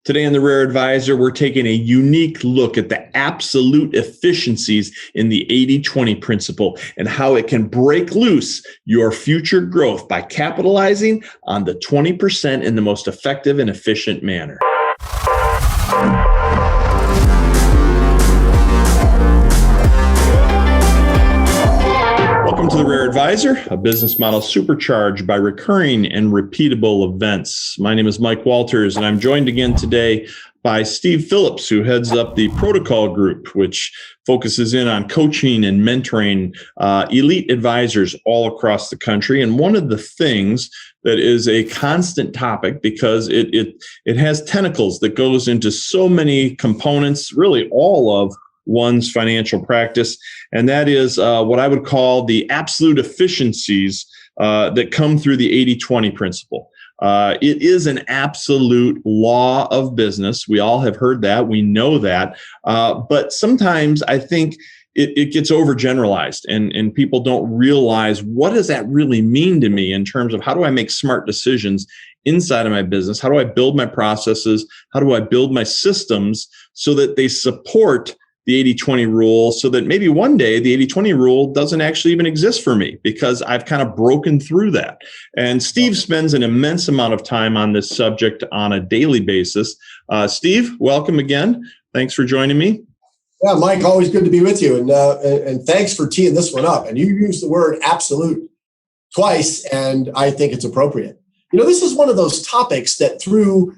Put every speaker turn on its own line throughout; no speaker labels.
Today on The Rare Advisor, we're taking a unique look at the absolute efficiencies in the 80-20 principle and how it can break loose your future growth by capitalizing on the 20% in the most effective and efficient manner. Welcome to The Rare Advisor, a business model supercharged by recurring and repeatable events. My name is Mike Walters, and I'm joined again today by Steve Phillips, who heads up the Protocol Group, which focuses in on coaching and mentoring elite advisors all across the country. And one of the things that is a constant topic, because it has tentacles that goes into so many components, really all of one's financial practice, and that is what I would call the absolute efficiencies that come through the 80-20 principle. It is an absolute law of business. We all have heard that. We know that. But sometimes I think it gets overgeneralized and people don't realize, what does that really mean to me in terms of how do I make smart decisions inside of my business? How do I build my processes? How do I build my systems so that they support the 80-20 rule, so that maybe one day the 80-20 rule doesn't actually even exist for me because I've kind of broken through that. And Steve spends an immense amount of time on this subject on a daily basis. Steve, welcome again. Thanks for joining me.
Yeah, Mike, always good to be with you. And thanks for teeing this one up. And you used the word absolute twice, and I think it's appropriate. You know, this is one of those topics that through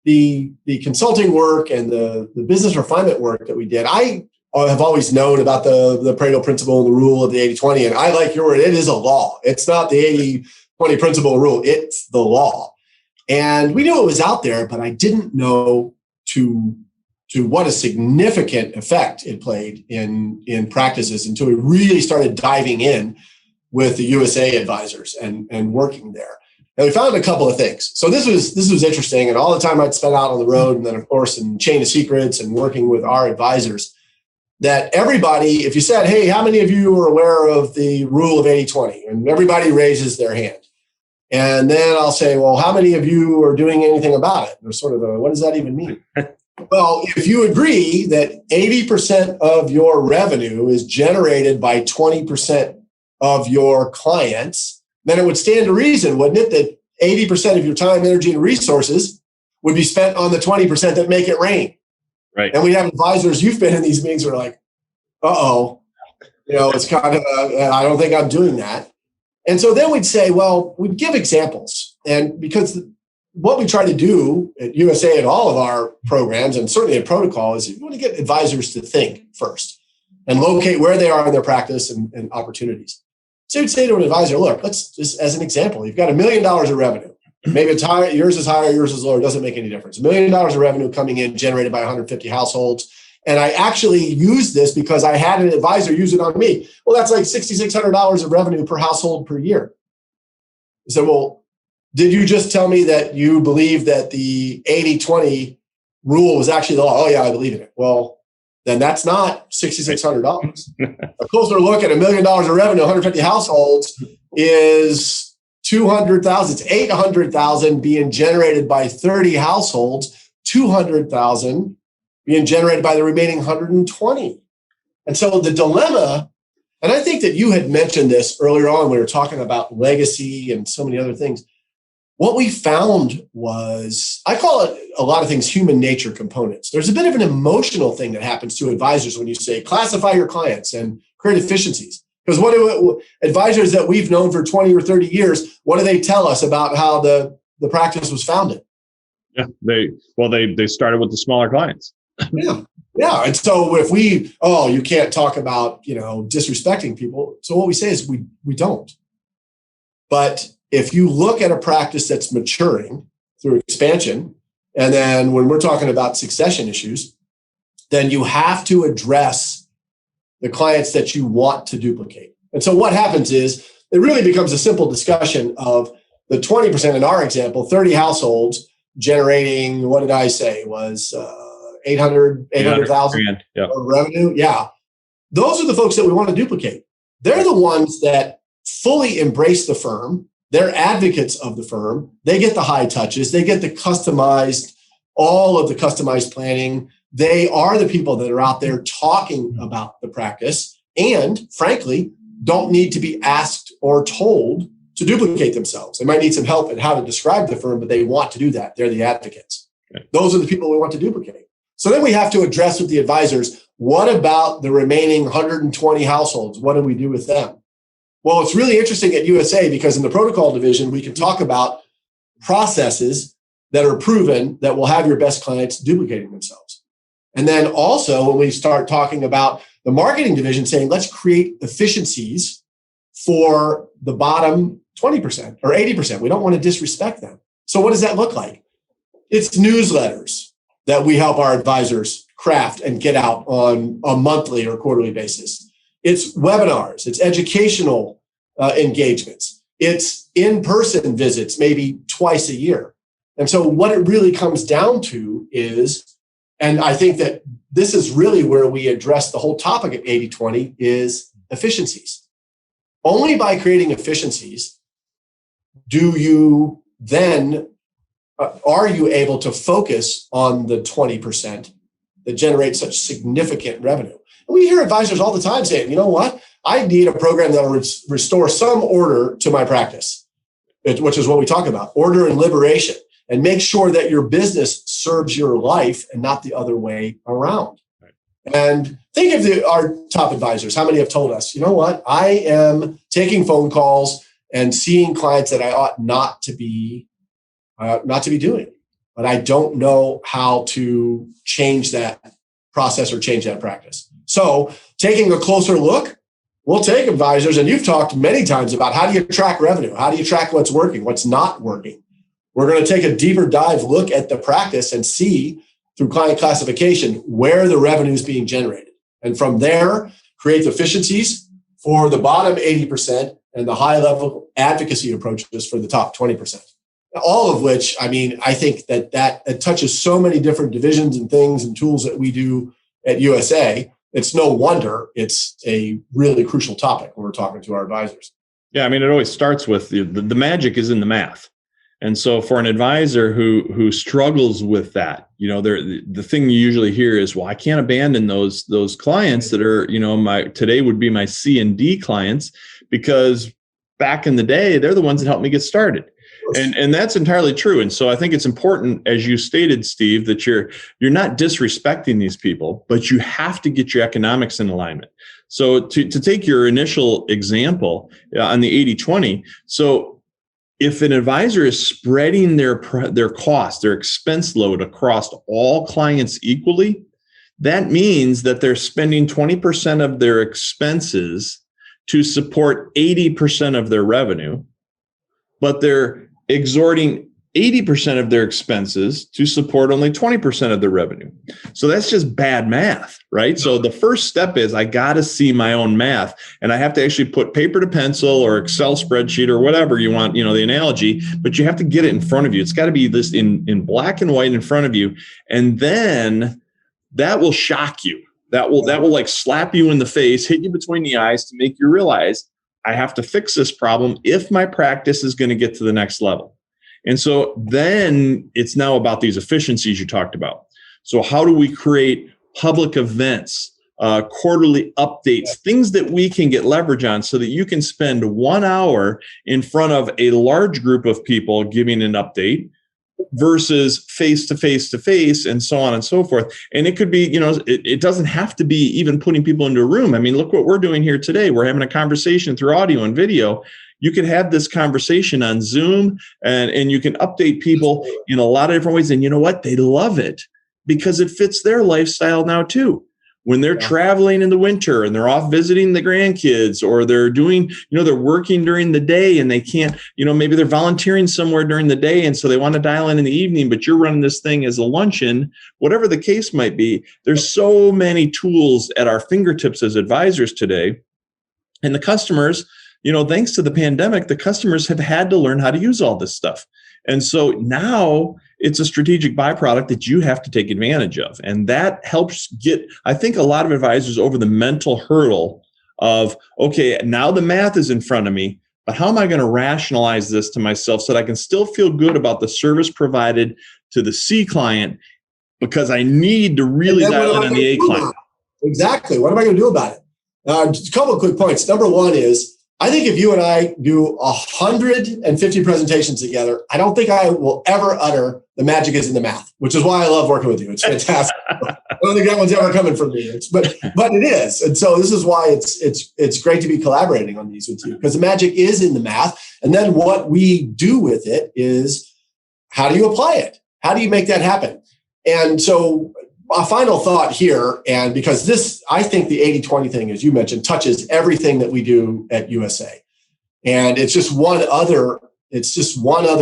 the consulting work and the business refinement work that we did, I have always known about the Pareto principle and the rule of the 80-20. And I like your word, it is a law. It's not the 80-20 principle rule, it's the law. And we knew it was out there, but I didn't know to what a significant effect it played in practices until we really started diving in with the USA advisors and working there. And we found a couple of things. So this was interesting. And all the time I'd spent out on the road, and then of course in Chain of Secrets and working with our advisors, that everybody, if you said, hey, how many of you are aware of the rule of 80-20? And everybody raises their hand. And then I'll say, well, how many of you are doing anything about it? There's sort of what does that even mean? Well, if you agree that 80% of your revenue is generated by 20% of your clients, then it would stand to reason, wouldn't it, that 80% of your time, energy, and resources would be spent on the 20% that make it rain.
Right.
And we have advisors, you've been in these meetings where like, it's kind of, I don't think I'm doing that. And so then we'd say, well, we'd give examples. And because what we try to do at USA and all of our programs, and certainly at Protocol, is you want to get advisors to think first and locate where they are in their practice and opportunities. So you'd say to an advisor, look, let's just, as an example, you've got $1 million of revenue. Maybe it's higher, yours is higher, yours is lower, it doesn't make any difference. $1 million of revenue coming in, generated by 150 households. And I actually used this because I had an advisor use it on me. Well, that's like $6,600 of revenue per household per year. I said, well, did you just tell me that you believe that the 80-20 rule was actually the law? Oh yeah, I believe in it. Well, then that's not $6,600. A closer look at $1 million of revenue, 150 households, is 200,000. It's 800,000 being generated by 30 households, 200,000 being generated by the remaining 120. And so the dilemma, and I think that you had mentioned this earlier on, we were talking about legacy and so many other things. What we found was, I call it a lot of things human nature components. There's a bit of an emotional thing that happens to advisors when you say, classify your clients and create efficiencies. Because what do advisors that we've known for 20 or 30 years, what do they tell us about how the practice was founded?
Yeah, they started with the smaller clients.
Yeah. And so if you can't talk about, disrespecting people. So what we say is we don't. But if you look at a practice that's maturing through expansion, and then when we're talking about succession issues, then you have to address the clients that you want to duplicate. And so what happens is it really becomes a simple discussion of the 20% in our example, 30 households generating, what did I say, was 800,000 of revenue. Yeah. Those are the folks that we want to duplicate. They're the ones that fully embrace the firm. They're advocates of the firm. They get the high touches. They get the customized all of the customized planning. They are the people that are out there talking about the practice and, frankly, don't need to be asked or told to duplicate themselves. They might need some help in how to describe the firm, but they want to do that. They're the advocates. Okay. Those are the people we want to duplicate. So then we have to address with the advisors, what about the remaining 120 households? What do we do with them? Well, it's really interesting at USA because in the protocol division, we can talk about processes that are proven that will have your best clients duplicating themselves. And then also when we start talking about the marketing division saying, let's create efficiencies for the bottom 20% or 80%. We don't want to disrespect them. So what does that look like? It's newsletters that we help our advisors craft and get out on a monthly or quarterly basis. It's webinars, it's educational engagements, it's in-person visits, maybe twice a year. And so what it really comes down to is, and I think that this is really where we address the whole topic of 80-20 is efficiencies. Only by creating efficiencies do you then are you able to focus on the 20% that generate such significant revenue? And we hear advisors all the time saying, you know what? I need a program that will restore some order to my practice, which is what we talk about, order and liberation, and make sure that your business serves your life and not the other way around. Right. And think of our top advisors. How many have told us, you know what? I am taking phone calls and seeing clients that I ought not to be doing, but I don't know how to change that process or change that practice. So taking a closer look, we'll take advisors, and you've talked many times about how do you track revenue? How do you track what's working, what's not working? We're going to take a deeper dive look at the practice and see through client classification where the revenue is being generated. And from there, create efficiencies for the bottom 80% and the high level advocacy approaches for the top 20%. All of which, I mean, I think that it touches so many different divisions and things and tools that we do at USA. It's no wonder it's a really crucial topic when we're talking to our advisors.
Yeah, I mean, it always starts with the magic is in the math. And so for an advisor who struggles with that, you know, the thing you usually hear is, well, I can't abandon those clients that are, you know, today would be my C and D clients, because back in the day, they're the ones that helped me get started. And that's entirely true. And so I think it's important, as you stated, Steve, that you're not disrespecting these people, but you have to get your economics in alignment. So to take your initial example on the 80-20, so if an advisor is spreading their cost, their expense load across all clients equally, that means that they're spending 20% of their expenses to support 80% of their revenue, but they're exhorting 80% of their expenses to support only 20% of their revenue. So that's just bad math, right? So the first step is I got to see my own math, and I have to actually put paper to pencil or Excel spreadsheet or whatever you want, you know, the analogy, but you have to get it in front of you. It's got to be this in black and white in front of you. And then that will shock you. That will like slap you in the face, hit you between the eyes to make you realize I have to fix this problem if my practice is going to get to the next level. And so then it's now about these efficiencies you talked about. So how do we create public events, quarterly updates, things that we can get leverage on so that you can spend 1 hour in front of a large group of people giving an update versus face to face and so on and so forth. And it could be, you know, it doesn't have to be even putting people into a room. I mean, look what we're doing here today. We're having a conversation through audio and video. You can have this conversation on Zoom and you can update people in a lot of different ways. And you know what? They love it because it fits their lifestyle now too. When they're traveling in the winter and they're off visiting the grandkids, or they're doing, you know, they're working during the day and they can't, you know, maybe they're volunteering somewhere during the day. And so they want to dial in the evening, but you're running this thing as a luncheon, whatever the case might be. There's so many tools at our fingertips as advisors today. And the customers, you know, thanks to the pandemic, the customers have had to learn how to use all this stuff. And so now it's a strategic byproduct that you have to take advantage of. And that helps get, I think, a lot of advisors over the mental hurdle of, okay, now the math is in front of me, but how am I going to rationalize this to myself so that I can still feel good about the service provided to the C client because I need to really dial in on the A client.
Exactly. What am I going to do about it? Just a couple of quick points. Number one is, I think if you and I do 150 presentations together, I don't think I will ever utter the magic is in the math, which is why I love working with you. It's fantastic. I don't think that one's ever coming from me, but it is. And so this is why it's great to be collaborating on these with you, because the magic is in the math. And then what we do with it is, how do you apply it? How do you make that happen? And so a final thought here, and because this, I think the 80-20 thing, as you mentioned, touches everything that we do at USA. And it's just one other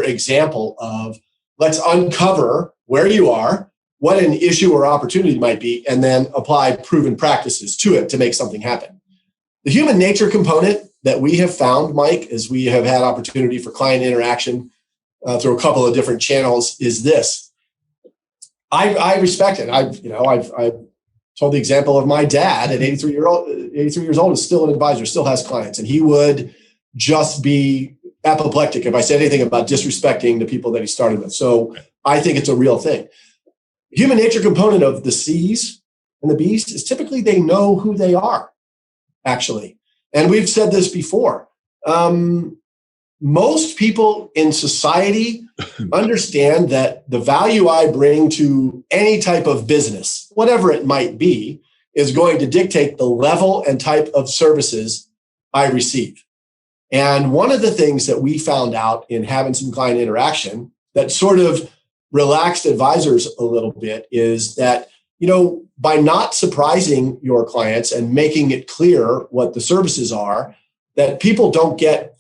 example of, let's uncover where you are, what an issue or opportunity might be, and then apply proven practices to it to make something happen. The human nature component that we have found, Mike, as we have had opportunity for client interaction through a couple of different channels, is this. I respect it. I've told the example of my dad at 83 years old is still an advisor, still has clients, and he would just be apoplectic if I said anything about disrespecting the people that he started with. So I think it's a real thing. Human nature component of the C's and the B's is typically they know who they are, actually. And we've said this before. Most people in society understand that the value I bring to any type of business, whatever it might be, is going to dictate the level and type of services I receive. And one of the things that we found out in having some client interaction that sort of relaxed advisors a little bit is that, by not surprising your clients and making it clear what the services are, that people don't get.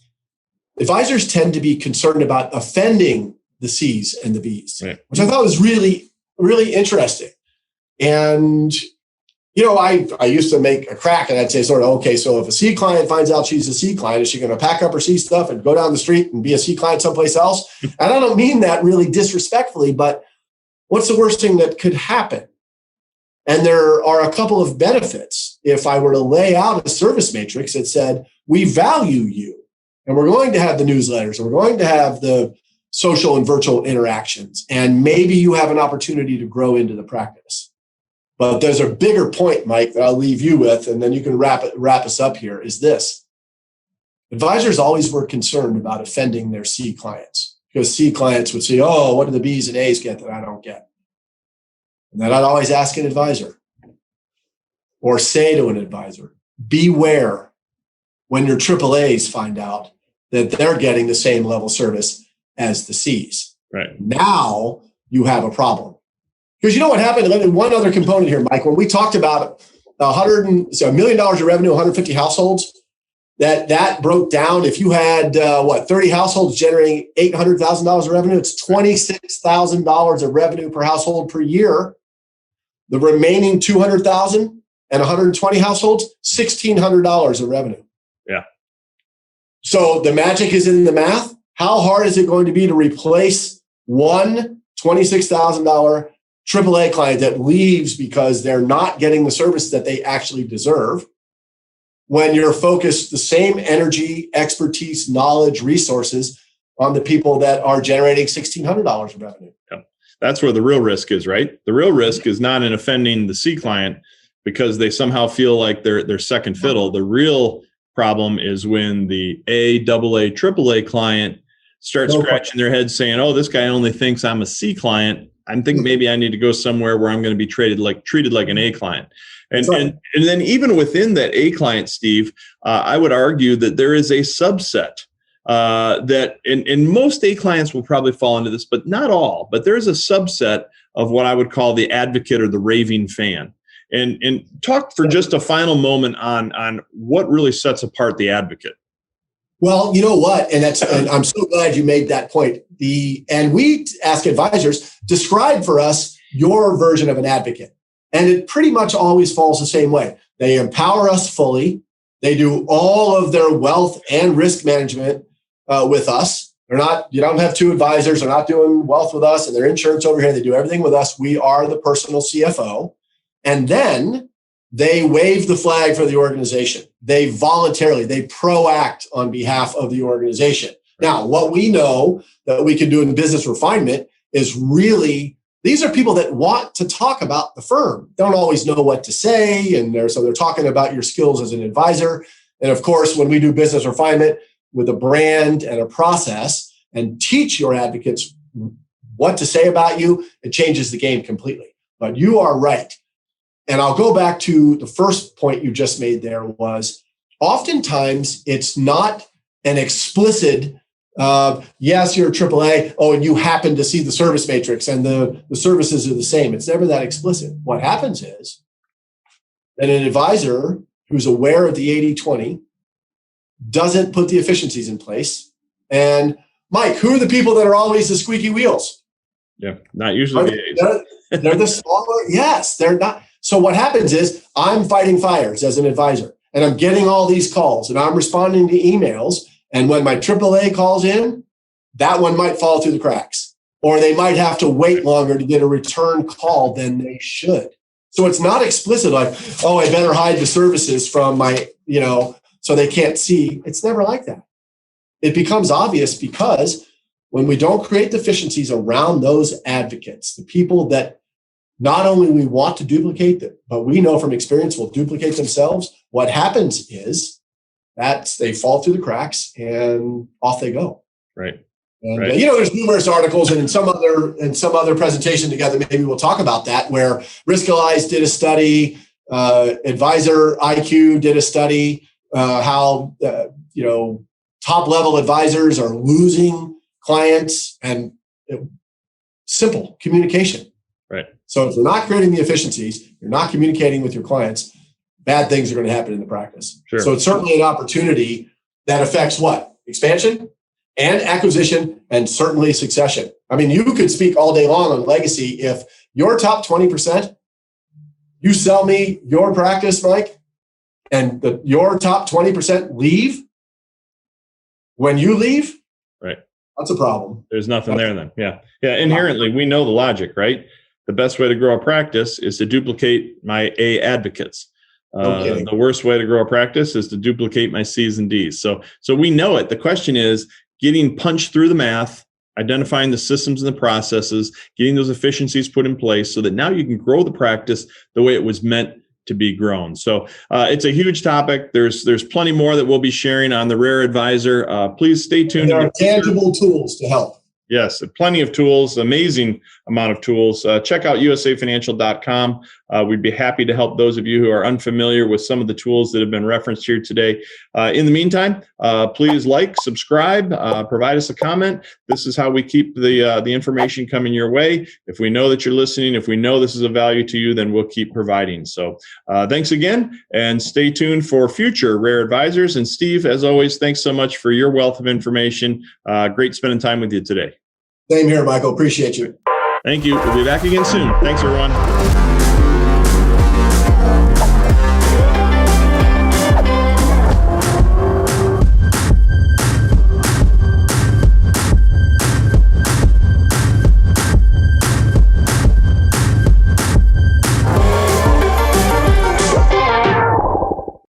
Advisors tend to be concerned about offending the C's and the B's, right, which I thought was really, really interesting. And, I used to make a crack and I'd say okay, so if a C client finds out she's a C client, is she going to pack up her C stuff and go down the street and be a C client someplace else? And I don't mean that really disrespectfully, but what's the worst thing that could happen? And there are a couple of benefits. If I were to lay out a service matrix that said, we value you, and we're going to have the newsletters, and we're going to have the social and virtual interactions, and maybe you have an opportunity to grow into the practice. But there's a bigger point, Mike, that I'll leave you with, and then you can wrap us up here, is this. Advisors always were concerned about offending their C clients, because C clients would say, oh, what do the B's and A's get that I don't get? And then I'd always ask an advisor, or say to an advisor, beware when your AAAs find out that they're getting the same level service as the C's.
Right.
Now you have a problem. Because you know what happened? One other component here, Mike, when we talked about $1 million of revenue, 150 households, that broke down. If you had 30 households generating $800,000 of revenue, it's $26,000 of revenue per household per year. The remaining 200,000 and 120 households, $1,600 of revenue.
Yeah.
So the magic is in the math. How hard is it going to be to replace one $26,000 AAA client that leaves because they're not getting the service that they actually deserve, when you're focused the same energy, expertise, knowledge, resources on the people that are generating $1,600 of revenue?
Yeah. That's where the real risk is, right? The real risk is not in offending the C client because they somehow feel like they're second fiddle. The real problem is when the AA, AAA client starts scratching their head saying, oh, this guy only thinks I'm a C client. I think maybe I need to go somewhere where I'm going to be treated like an A client. And, right. and then even within that A client, Steve, I would argue that there is a subset that, and most A clients will probably fall into this, but not all, but there's a subset of what I would call the advocate or the raving fan. And talk for just a final moment on what really sets apart the advocate.
Well, you know what? And I'm so glad you made that point. And we ask advisors, describe for us your version of an advocate. And it pretty much always falls the same way. They empower us fully. They do all of their wealth and risk management with us. You don't have two advisors. They're not doing wealth with us and their insurance over here. They do everything with us. We are the personal CFO. And then they wave the flag for the organization. They proact on behalf of the organization. Now, what we know that we can do in business refinement is really, these are people that want to talk about the firm. Don't always know what to say. And so they're talking about your skills as an advisor. And of course, when we do business refinement with a brand and a process and teach your advocates what to say about you, it changes the game completely. But you are right. And I'll go back to the first point you just made there was oftentimes it's not an explicit, yes, you're AAA, oh, and you happen to see the service matrix and the services are the same. It's never that explicit. What happens is that an advisor who's aware of the 80-20 doesn't put the efficiencies in place. And Mike, who are the people that are always the squeaky wheels?
Yeah, not usually the A's.
They're the smaller. Yes, they're not. So what happens is I'm fighting fires as an advisor and I'm getting all these calls and I'm responding to emails. And when my AAA calls in, that one might fall through the cracks, or they might have to wait longer to get a return call than they should. So it's not explicit like, oh, I better hide the services from my, so they can't see. It's never like that. It becomes obvious because when we don't create deficiencies around those advocates, the people that not only we want to duplicate them, but we know from experience will duplicate themselves, what happens is that they fall through the cracks and off they go.
Right.
And
right.
There's numerous articles, and in some other presentation together, maybe we'll talk about that. Where Riskalyze did a study, Advisor IQ did a study, how top level advisors are losing clients, and simple communication.
Right.
So if you're not creating the efficiencies, you're not communicating with your clients, bad things are going to happen in the practice.
Sure.
So it's certainly an opportunity that affects what? Expansion and acquisition, and certainly succession. I mean, you could speak all day long on legacy. If your top 20%, you sell me your practice, Mike, and your top 20% leave, when you leave,
right,
that's a problem.
There's nothing there then. Yeah. Inherently, we know the logic, right? The best way to grow a practice is to duplicate my A advocates. The worst way to grow a practice is to duplicate my C's and D's. So we know it. The question is getting punched through the math, identifying the systems and the processes, getting those efficiencies put in place so that now you can grow the practice the way it was meant to be grown. So it's a huge topic. There's plenty more that we'll be sharing on the Rare Advisor. Please stay tuned.
There are tangible tools to help.
Yes, plenty of tools, amazing amount of tools. Check out usafinancial.com. We'd be happy to help those of you who are unfamiliar with some of the tools that have been referenced here today. In the meantime, please subscribe, provide us a comment. This is how we keep the information coming your way. If we know that you're listening, if we know this is of value to you, then we'll keep providing. So thanks again, and stay tuned for future Rare Advisors. And Steve, as always, thanks so much for your wealth of information. Great spending time with you today.
Same here, Michael. Appreciate you.
Thank you. We'll be back again soon. Thanks, everyone.